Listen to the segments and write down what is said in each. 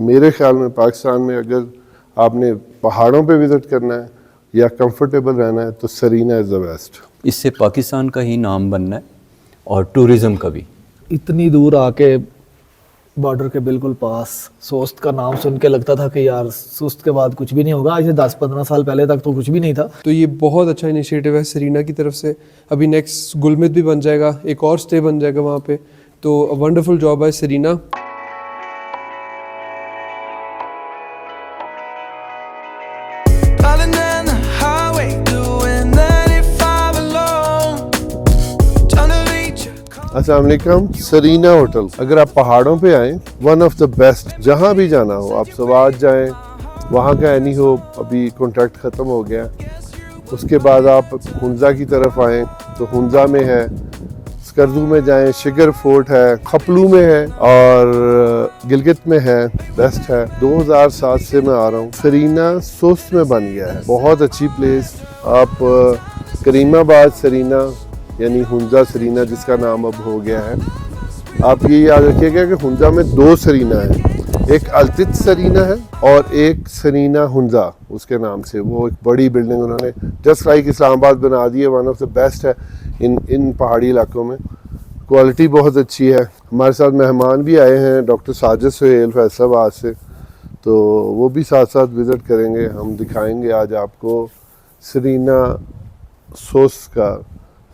मेरे ख्याल में पाकिस्तान में अगर आपने पहाड़ों पे विज़िट करना है या कंफर्टेबल रहना है तो सरीना इज़ द बेस्ट। इससे पाकिस्तान का ही नाम बनना है और टूरिज़्म का भी। इतनी दूर आके बॉर्डर के बिल्कुल पास, सोस्त का नाम सुन के लगता था कि यार सुस्त के बाद कुछ भी नहीं होगा। आज से 10-15 साल पहले तक तो कुछ भी नहीं था। तो ये बहुत अच्छा इनिशिएटिव है सरीना की तरफ से। अभी नेक्स्ट गुलमित भी बन जाएगा, एक और स्टे बन जाएगा वहाँ पे। तो वंडरफुल जॉब है सरीना। अस्सलाम वालेकुम। सरीना होटल, अगर आप पहाड़ों पे आएँ, वन ऑफ द बेस्ट। जहाँ भी जाना हो, आप सवात जाएं, वहाँ का एनी हो, अभी कॉन्ट्रैक्ट ख़त्म हो गया। उसके बाद आप हुंजा की तरफ आएँ तो हुंजा में है, स्कर्दू में जाएं, शिगर फोर्ट है, खपलू में है और गिलगित में है, बेस्ट है। 2007 से मैं आ रहा हूँ। सरीना सोस्ट में बन गया है, बहुत अच्छी प्लेस। आप करीमाबाद सरीना यानी हुंजा सरीना जिसका नाम अब हो गया है, आप ये याद रखिएगा कि हुंजा में 2 सरीना है, एक अल्तित सरीना है और एक सरीना हुंजा उसके नाम से। वो एक बड़ी बिल्डिंग उन्होंने जस्ट लाइक इस्लामाबाद बना दी है। वन ऑफ द बेस्ट है इन पहाड़ी इलाकों में, क्वालिटी बहुत अच्छी है। हमारे साथ मेहमान भी आए हैं, डॉक्टर साजिद सुहेल फैसलाबाद से, तो वो भी साथ साथ विज़िट करेंगे। हम दिखाएंगे आज आपको सरीना सोस का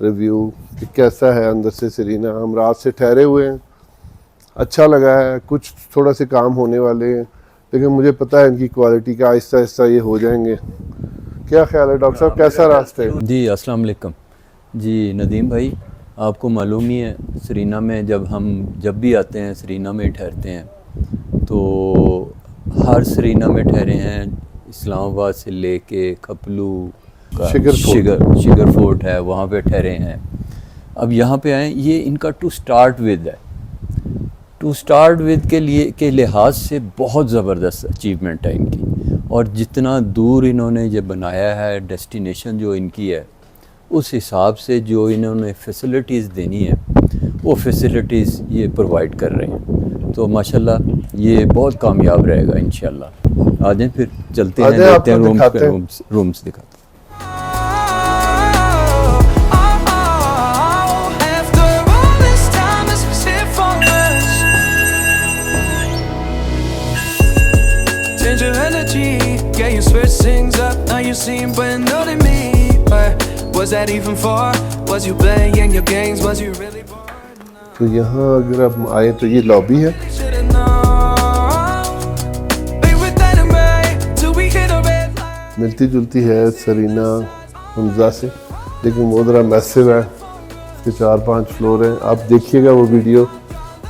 रिव्यू कि कैसा है अंदर से सरीना। हम रात से ठहरे हुए हैं, अच्छा लगा है। कुछ थोड़ा से काम होने वाले हैं, लेकिन मुझे पता है इनकी क्वालिटी का आहिस्ता आहिस्ता ये हो जाएंगे। क्या ख्याल है डॉक्टर साहब, कैसा रास्ता है? जी अस्सलाम वालेकुम। जी नदीम भाई, आपको मालूम ही है सरीना में जब भी आते हैं सरीना में ठहरते हैं, तो हर सरीना में ठहरे हैं। इस्लामाबाद से लेके खपलू का शिगर फोर्ट है, वहाँ पे ठहरे हैं। अब यहाँ पे आए, ये इनका टू स्टार्ट विद है। टू स्टार्ट विद के लिहाज से बहुत ज़बरदस्त अचीवमेंट है इनकी। और जितना दूर इन्होंने ये बनाया है, डेस्टिनेशन जो इनकी है, उस हिसाब से जो इन्होंने फैसिलिटीज़ देनी है वो फैसिलिटीज़ ये प्रोवाइड कर रहे हैं। तो माशाल्लाह ये बहुत कामयाब रहेगा इंशाल्लाह। आ जाएं फिर चलते हैं, देखते हैं रूम्स दिखाते हैं। Yeah, you switch things up, now you seem brand new to me. But was that even for? Was you playing your games? Was you really bored? तो यहाँ अगर आप आए तो ये लॉबी है। मिलती जुलती है सरीना हुंजा से, लेकिन वो ज़रा मैसिव है। इसके 4-5 फ्लोर हैं। आप देखिएगा वो वीडियो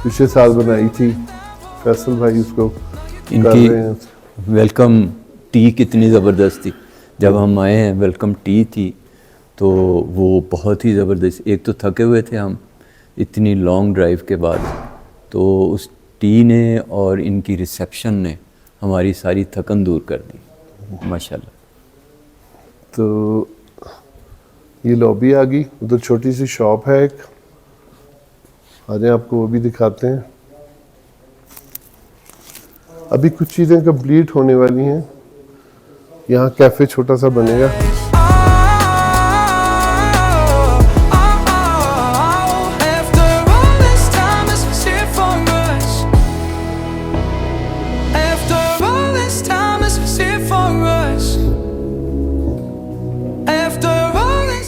पिछले साल बनाई थी, फैसल भाई उसको इनकी वेलकम टी कितनी ज़बरदस्त थी। जब हम आए हैं वेलकम टी थी तो वो बहुत ही ज़बरदस्त। एक तो थके हुए थे हम इतनी लॉन्ग ड्राइव के बाद, तो उस टी ने और इनकी रिसेप्शन ने हमारी सारी थकन दूर कर दी माशाल्लाह। तो ये लॉबी आ गई, उधर छोटी सी शॉप है एक, आ जाए आपको वो भी दिखाते हैं। अभी कुछ चीज़ें कंप्लीट होने वाली हैं। यहाँ कैफ़े छोटा सा बनेगा।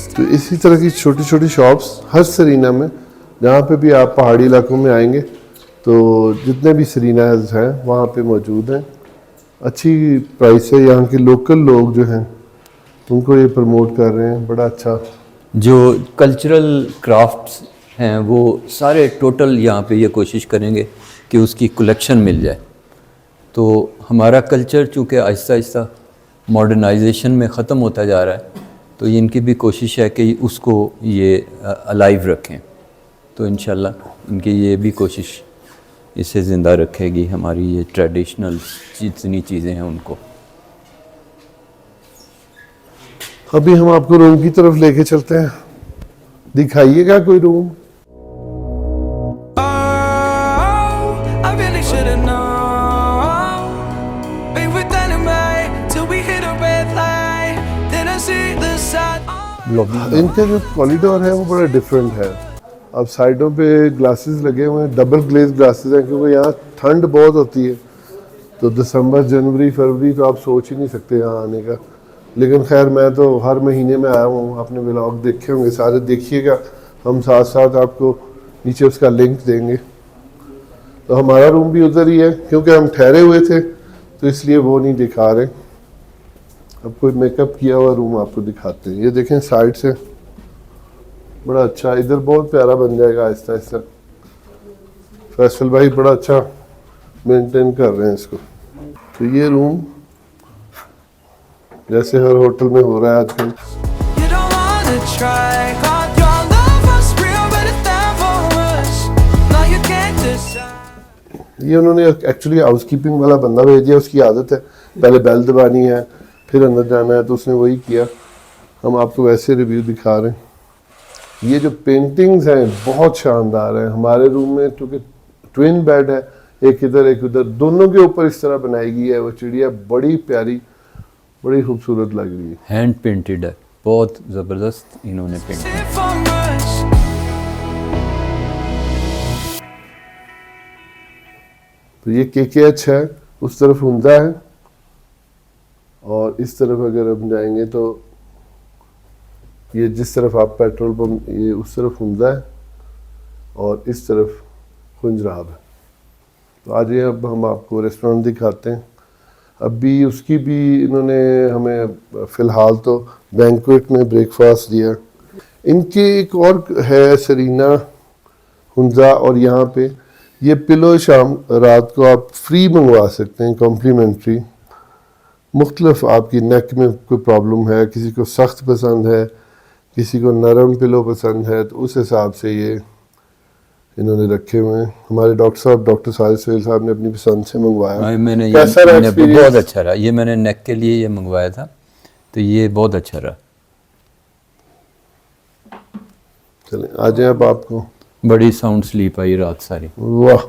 तो इसी तरह की छोटी छोटी शॉप्स हर सरीना में, जहाँ पे भी आप पहाड़ी इलाकों में आएंगे तो जितने भी सरीनाज़ हैं वहाँ पे मौजूद हैं। अच्छी प्राइस है। यहाँ के लोकल लोग जो हैं उनको ये प्रमोट कर रहे हैं, बड़ा अच्छा। जो कल्चरल क्राफ्ट्स हैं वो सारे टोटल यहाँ पे ये कोशिश करेंगे कि उसकी कलेक्शन मिल जाए। तो हमारा कल्चर चूँकि आहिस्ता आहिस्ता मॉडर्नाइजेशन में ख़त्म होता जा रहा है, तो ये इनकी भी कोशिश है कि उसको ये अलाइव रखें। तो इंशाल्लाह इनकी ये भी कोशिश इसे ज़िंदा रखेगी, हमारी ये ट्रेडिशनल जितनी चीज़ें हैं उनको। अभी हम आपको रूम की तरफ लेके चलते हैं, दिखाइएगा कोई room. I really should've known. Lobby इनका जो कॉरिडोर है वो बड़ा डिफरेंट है। अब साइडों पे ग्लासेस लगे हुए हैं, डबल ग्लेज ग्लासेस हैं, क्योंकि यहाँ ठंड बहुत होती है। तो दिसंबर, जनवरी, फरवरी तो आप सोच ही नहीं सकते यहाँ आने का। लेकिन खैर मैं तो हर महीने में आया हूँ, आपने व्लॉग देखे होंगे सारे, देखिएगा। हम साथ साथ आपको नीचे उसका लिंक देंगे। तो हमारा रूम भी उधर ही है, क्योंकि हम ठहरे हुए थे तो इसलिए वो नहीं दिखा रहे। अब कोई मेकअप किया हुआ रूम आपको दिखाते हैं। ये देखें साइड से, बड़ा अच्छा, इधर बहुत प्यारा बन जाएगा आहिस्ता आहिस्ता। फैसल भाई बड़ा अच्छा मेंटेन कर रहे हैं इसको। तो ये रूम जैसे हर होटल में हो रहा है आजकल। You don't wanna try. God, your love was real, but it never was. No, you can't decide. ये उन्होंने एक्चुअली हाउसकीपिंग वाला बंदा भेज दिया, उसकी आदत है पहले बेल दबानी है फिर अंदर जाना है, तो उसने वही किया। हम आपको वैसे रिव्यू दिखा रहे हैं। ये जो पेंटिंग्स हैं बहुत शानदार हैं। हमारे रूम में क्योंकि ट्विन बेड है, एक इधर एक उधर, दोनों के ऊपर इस तरह बनाई गई है वो चिड़िया, बड़ी प्यारी, बड़ी खूबसूरत लग रही है। हैंड पेंटेड है, बहुत ज़बरदस्त इन्होंने पेंट It for much. तो ये KKH है, उस तरफ हुंदा है, और इस तरफ अगर हम जाएंगे तो ये जिस तरफ आप पेट्रोल पंप, ये उस तरफ हुंदा है और इस तरफ खुंजराब है। तो आज ये अब हम आपको रेस्टोरेंट दिखाते हैं। अभी उसकी भी इन्होंने हमें फ़िलहाल तो बैंक्वेट में ब्रेकफास्ट दिया। इनके एक और है सरीना हुंजा, और यहाँ पे ये पिलो शाम रात को आप फ्री मंगवा सकते हैं, कॉम्प्लीमेंट्री। मुख्तलिफ आपकी नेक में कोई प्रॉब्लम है, किसी को सख्त पसंद है, किसी को नरम पिलो पसंद है, तो उस हिसाब से ये इन्होंने रखे हुए हैं। हमारे डॉक्टर साहब, डॉक्टर साजिद सोहेल साहब ने अपनी पसंद से मंगवाया। मैंने कैसा रहा मैंने experience? बहुत अच्छा रहा। ये मैंने नेक के लिए ये मंगवाया था, तो ये बहुत अच्छा रहा। चलें आ जाए अब आपको। बड़ी साउंड स्लीप आई रात सारी। वाह,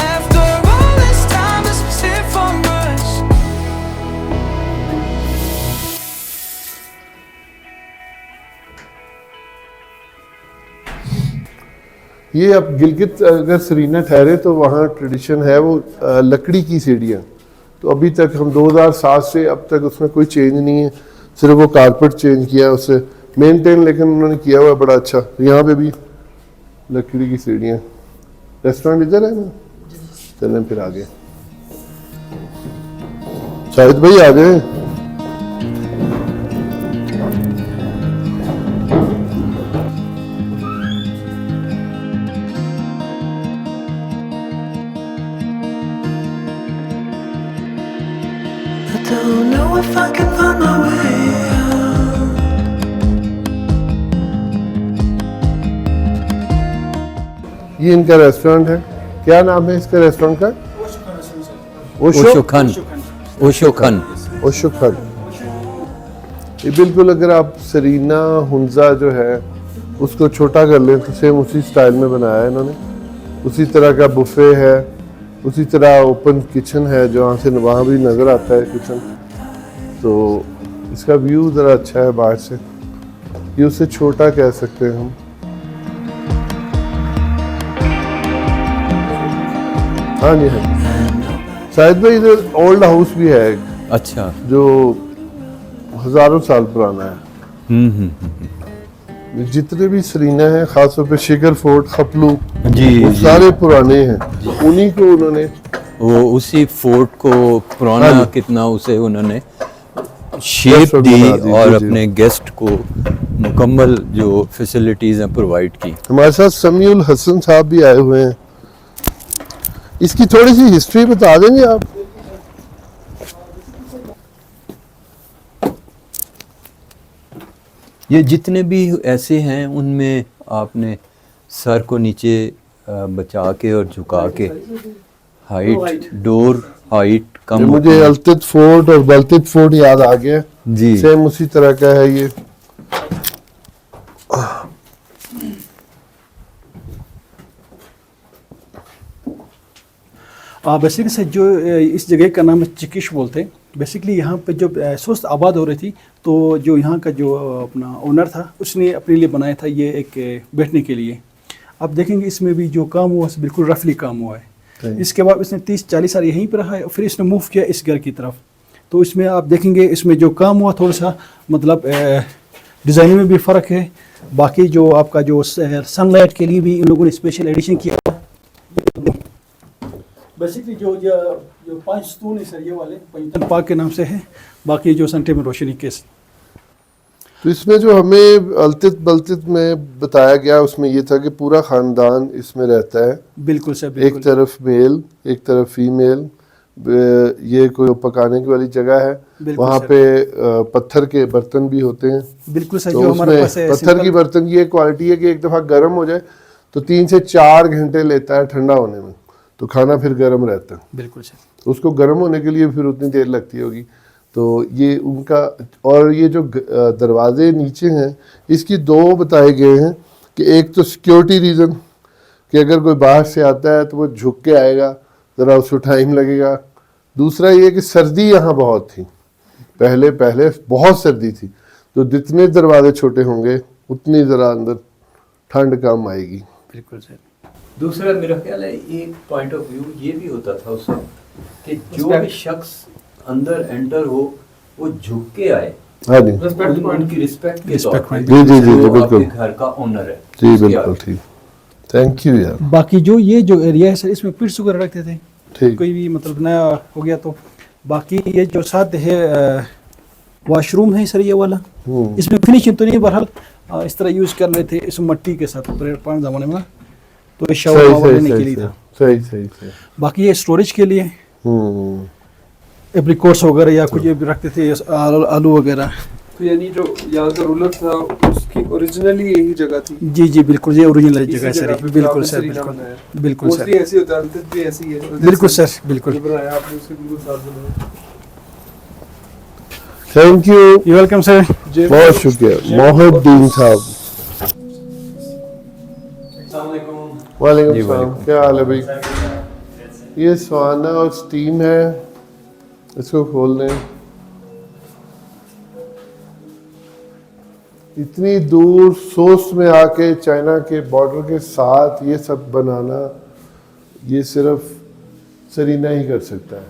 After all this time, this is it for much. ये अब गिलगित अगर सरीना ठहरे तो वहाँ ट्रेडिशन है वो लकड़ी की सीढ़ियाँ। तो अभी तक हम 2007 से अब तक उसमें कोई चेंज नहीं है, सिर्फ वो कारपेट चेंज किया, उससे मेंटेन लेकिन उन्होंने किया हुआ है बड़ा अच्छा। यहाँ पे भी लकड़ी की सीढ़ियाँ। रेस्टोरेंट इधर है ना, चलें फिर आगे। शाहिद भाई आ जाए। I don't know if I can find my way out. ये इनका रेस्टोरेंट है। क्या नाम है इसका रेस्टोरेंट का? ओशो खान, ओशो खान। ओशो खान। ये बिल्कुल अगर आप सरीना हुंजा जो है उसको छोटा कर लें तो सेम उसी स्टाइल में बनाया है इन्होंने। उसी तरह का बुफे है, उसी तरह ओपन किचन है, जहाँ से वहाँ भी नज़र आता है किचन। तो इसका व्यू ज़रा अच्छा है बाहर से। ये उससे छोटा कह सकते हैं हम। हाँ जी, हाँ। शायद भाई इधर ओल्ड हाउस भी है एक, अच्छा। जो हज़ारों साल पुराना है। जितने भी सरीना हैं, खासतौर पे शिखर फोर्ट, खपलू, जी, वो जी। सारे पुराने हैं। उन्हीं को उन्होंने वो उसी फोर्ट को पुराना हाँ जी। कितना उसे उन्होंने शेप बना दी दी, और जी, जी। अपने गेस्ट को मुकम्मल जो फैसिलिटीज़ हैं प्रोवाइड की। हमारे साथ समीउल हसन साहब भी आए हुए हैं। इसकी थोड़ी सी हिस्ट्री बता देंगे आप? ये जितने भी ऐसे हैं उनमें आपने सर को नीचे बचा के और झुका के हाइट, डोर हाइट कम मुझे अल्तित फोर्ट और बल्तित फोर्ट याद आ गया। जी। सेम उसी तरह का है ये। बेसिकली सर जो इस जगह का नाम है चिकिश बोलते हैं। बेसिकली यहाँ पे जो सोस्त आबाद हो रही थी, तो जो यहाँ का जो अपना ओनर था उसने अपने लिए बनाया था ये एक बैठने के लिए। आप देखेंगे इसमें भी जो काम हुआ बिल्कुल रफली काम हुआ है। इसके बाद इसने 30-40 साल यहीं पर रहा है, फिर इसने मूव किया इस घर की तरफ। तो इसमें आप देखेंगे इसमें जो काम हुआ थोड़ा सा मतलब डिज़ाइन में भी फ़र्क है। बाकी जो आपका जो सनलाइट के लिए भी इन लोगों ने स्पेशल एडिशन किया। बेसिकली जो 5 स्तून है सर ये वाले पंचतन पाक के नाम से है, बाकी जो संटे में रोशनी के। तो इसमें जो हमें अलतित बलतित में बताया गया उसमें ये था कि पूरा ख़ानदान इसमें रहता है। बिल्कुल सर, बिल्कुल। एक तरफ मेल, एक तरफ फीमेल। ये कोई पकाने की वाली जगह है, वहाँ पे पत्थर के बर्तन भी होते हैं। बिल्कुल सर, तो जो हमारे पास है पत्थर की बर्तन की एक क्वालिटी है कि एक दफ़ा गर्म हो जाए तो 3 से 4 घंटे लेता है ठंडा होने में, तो खाना फिर गर्म रहता है। बिल्कुल सर, तो उसको गर्म होने के लिए फिर उतनी देर लगती होगी। तो ये उनका, और ये जो दरवाजे नीचे हैं इसकी 2 बताए गए हैं कि एक तो सिक्योरिटी रीज़न कि अगर कोई बाहर से आता है तो वो झुक के आएगा, ज़रा उसको टाइम लगेगा। दूसरा ये कि सर्दी यहाँ बहुत थी, पहले बहुत सर्दी थी, तो जितने दरवाजे छोटे होंगे उतनी ज़रा अंदर ठंड कम आएगी। बिल्कुल सर। दूसरा मेरा ख्याल है एक पॉइंट ऑफ व्यू ये भी होता था उस वक्त कि जो भी शख्स अंदर एंटर हो वो झुक के आए, हाँ जी, उनकी रिस्पेक्ट के तौर पे, जी जी जी जो बिल्कुल, आपके घर का ओनर है। जी बिल्कुल ठीक, थैंक यू यार। बाकी जो ये जो एरिया है सर इसमें पिट्स वगैरह रखते थे, ठीक, कोई भी मतलब नया हो गया तो। बाकी ये जो साथ है वॉशरूम है सर ये वाला, इसमें फिनिशिंग तो नहीं, बहरहाल इस तरह यूज़ कर रहे थे इस मिट्टी के साथ पुराने ज़माने में, तो ये शावर लेने के लिए था। सही सही सही। बाकी ये स्टोरेज के लिए एप्रिकॉट्स वगैरह या कुछ भी रखते थे, आलू वगैरह। तो यानी जो यहाँ का रूलर था उसकी ओरिजिनली यही जगह थी। जी जी बिल्कुल, ये ओरिजिनल इसी जगह है जगह सर, पे बिल्कुल आपने सर, सरीना बिल्कुल बनाया। बिल्कुल मोस्टली सर, ऐसी होता है, अंतित भी ऐसी है। बिल्कुल सर, बिल्कुल। जो बनाया आपने उसके बिल्कुल साथ बनाया। Thank you, you welcome sir. बहुत शुक्रिया मोहिद्दीन साहब। वालेकुम सलाम, क्या हाल है भाई? ये स्वाना और स्टीम है, इसको खोल लें। इतनी दूर सोस्ट में आके चाइना के बॉर्डर के साथ ये सब बनाना, ये सिर्फ सरीना ही कर सकता है।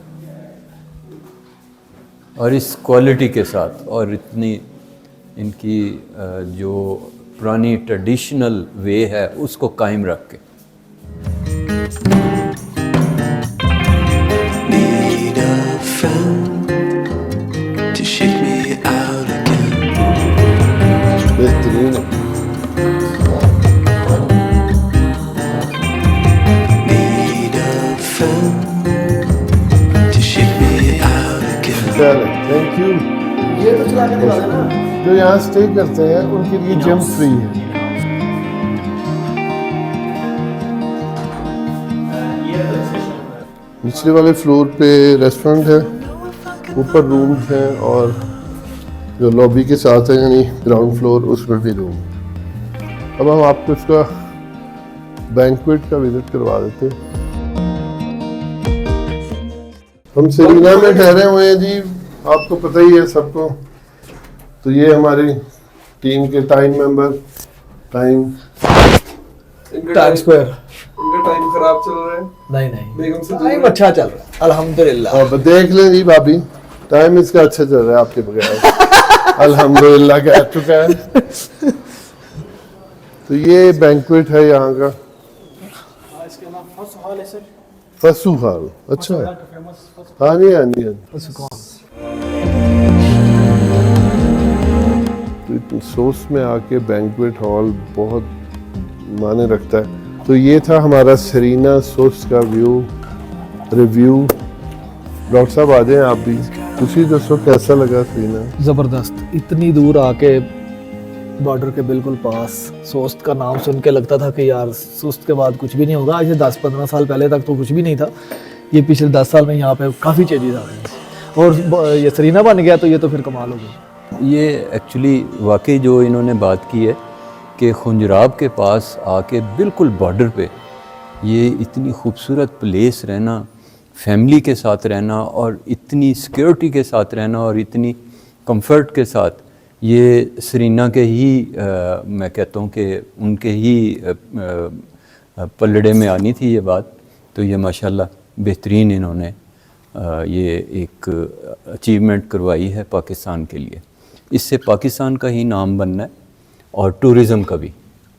और इस क्वालिटी के साथ और इतनी इनकी जो पुरानी ट्रेडिशनल वे है उसको कायम रख के। Need a friend to shake me out again. बेहतरीन है। Need a friend to shake me out again. चलो थैंक यू। ये तो चलाने वाला ना, जो यहाँ स्टे करते हैं उनके लिए जिम फ्री है। निचले वाले फ्लोर पे रेस्टोरेंट है, ऊपर रूम्स हैं, और जो लॉबी के साथ है यानी ग्राउंड फ्लोर उसमें भी रूम। अब हम आपको इसका बैंक्वेट का विजिट करवा देते हैं। हम सरीना में ठहरे हुए हैं जी, आपको पता ही है सबको। तो ये हमारी टीम के time member, time time square. उनका टाइम खराब चल रहा है। नहीं नहीं, बेगम से टाइम अच्छा चल रहा है अल्हम्दुलिल्लाह। अब देख लें जी भाभी, टाइम इसका अच्छा चल रहा है आपके बगैर। अल्हम्दुलिल्लाह कह चुका है। तो ये बैंक्वेट है यहाँ का, इसका नाम फर्स्ट हॉल है सर। फसू हाल। अच्छा है, हाँ जी हाँ जी हाँ जी। तो इतनी सोच में आके बैंक्वेट हॉल बहुत माने रखता है। तो ये था हमारा सरीना सोच का रिव्यू। डॉक्टर साहब आ जाएं आप भी, तुसी दसो कैसा लगा सरीना? ज़बरदस्त। इतनी दूर आके बॉर्डर के बिल्कुल पास, सोस्त का नाम सुन के लगता था कि यार सोस्त के बाद कुछ भी नहीं होगा। आज से 10-15 साल पहले तक तो कुछ भी नहीं था। ये पिछले 10 साल में यहाँ पे काफ़ी चेंजेस आ रहे हैं, और ये सरीना बन गया तो ये तो फिर कमाल हो गया। ये एक्चुअली वाकई जो इन्होंने बात की है कि खुंजराब के पास आके बिल्कुल बॉर्डर पे ये इतनी खूबसूरत प्लेस रहना, फैमिली के साथ रहना और इतनी सिक्योरिटी के साथ रहना और इतनी कंफर्ट के साथ, ये सरीना के ही मैं कहता हूँ कि उनके ही पलड़े में आनी थी ये बात। तो ये माशाल्लाह बेहतरीन इन्होंने ये एक अचीवमेंट करवाई है पाकिस्तान के लिए। इससे पाकिस्तान का ही नाम बनना है और टूरिज़म का भी।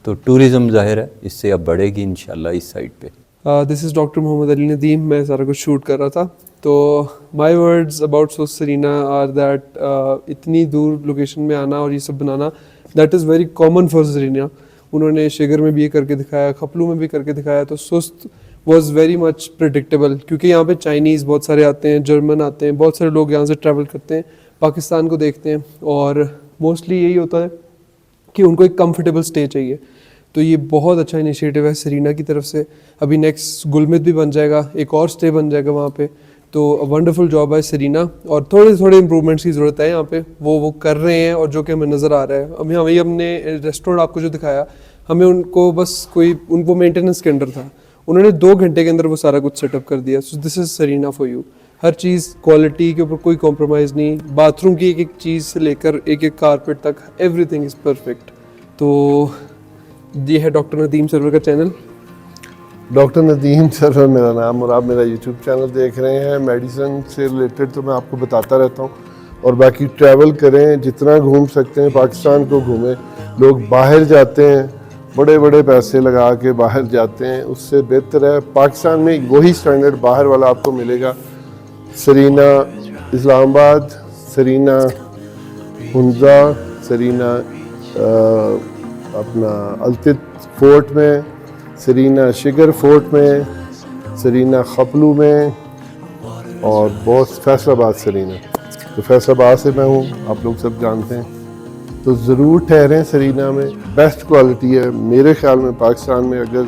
तो टूरिज़म ज़ाहिर है इससे अब बढ़ेगी इंशाल्लाह इस साइड पे। This is doctor Mohammad Ali Nadeem. मैं सारा कुछ शूट कर रहा था। तो माय वर्ड्स अबाउट सोस सरीना आर दैट इतनी दूर लोकेशन में आना और ये सब बनाना, that is very common for Serena. उन्होंने शिगर में भी ये करके दिखाया, खपलू में भी करके दिखाया। तो सुस्त वॉज वेरी मच प्रिडिक्टेबल, क्योंकि यहाँ पे चाइनीज़ बहुत सारे आते हैं, जर्मन आते हैं, बहुत सारे लोग यहाँ से ट्रैवल करते हैं, पाकिस्तान को देखते हैं, और मोस्टली यही होता है कि उनको एक कंफर्टेबल स्टे चाहिए। तो ये बहुत अच्छा इनिशिएटिव है सरीना की तरफ से। अभी नेक्स्ट गुलमित भी बन जाएगा, एक और स्टे बन जाएगा वहाँ पे। तो वंडरफुल जॉब है सरीना, और थोड़े थोड़े इंप्रूवमेंट्स की ज़रूरत है यहाँ पे, वो कर रहे हैं, और जो कि हमें नज़र आ रहा है। अभी हमें हमने रेस्टोरेंट आपको जो दिखाया, हमें उनको बस उनको मेंटेनेंस के अंडर था, उन्होंने 2 घंटे के अंदर वो सारा कुछ सेटअप कर दिया। So this is Serena for you. हर चीज़ क्वालिटी के ऊपर कोई कॉम्प्रोमाइज़ नहीं, बाथरूम की एक एक चीज़ से लेकर एक एक कारपेट तक, एवरीथिंग इज़ परफेक्ट। तो ये है डॉक्टर नदीम सरवर का चैनल। डॉक्टर नदीम सरवर मेरा नाम, और आप मेरा यूट्यूब चैनल देख रहे हैं। मेडिसिन से रिलेटेड तो मैं आपको बताता रहता हूँ, और बाकी ट्रैवल करें, जितना घूम सकते हैं पाकिस्तान को घूमें। लोग बाहर जाते हैं, बड़े बड़े पैसे लगा के बाहर जाते हैं, उससे बेहतर है पाकिस्तान में वही स्टैंडर्ड बाहर वाला आपको मिलेगा। Serena Islamabad, Serena Hunza, Serena अपना अल्तित फोर्ट में, सरीना शिगर फोर्ट में, सरीना खपलू में, और बहुत फैसलाबाद सरीना। तो फैसलाबाद से मैं हूँ, आप लोग सब जानते हैं। तो ज़रूर ठहरें सरीना में, बेस्ट क्वालिटी है मेरे ख्याल में पाकिस्तान में। अगर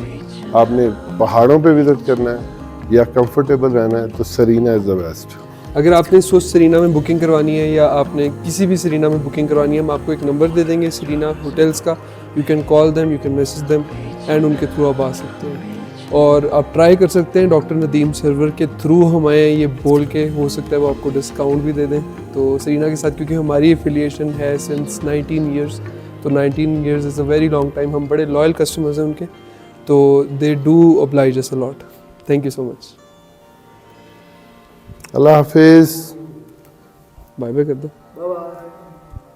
आपने पहाड़ों पे विज़िट करना है या कंफर्टेबल रहना है तो सरीना इज़ द बेस्ट। अगर आपने सोच सरीना में बुकिंग करवानी है, या आपने किसी भी सरीना में बुकिंग करवानी है, हम आपको एक नंबर दे देंगे सरीना होटल्स का। You can call them, you can message them, and उनके थ्रू आप आ सकते हैं। और आप ट्राई कर सकते हैं डॉक्टर नदीम सरवर के थ्रू हमें ये बोल के, हो सकता है वो आपको डिस्काउंट भी दे दें। तो सरीना के साथ क्योंकि हमारी एफिलिएशन है सिंस 19 ईयर्स, तो 19 years is a very long time. हम बड़े लॉयल कस्टमर्स हैं उनके, तो they do oblige us a lot. Thank you so much. अल्लाह हाफिज़। बाय बाय कर दो। Bye bye.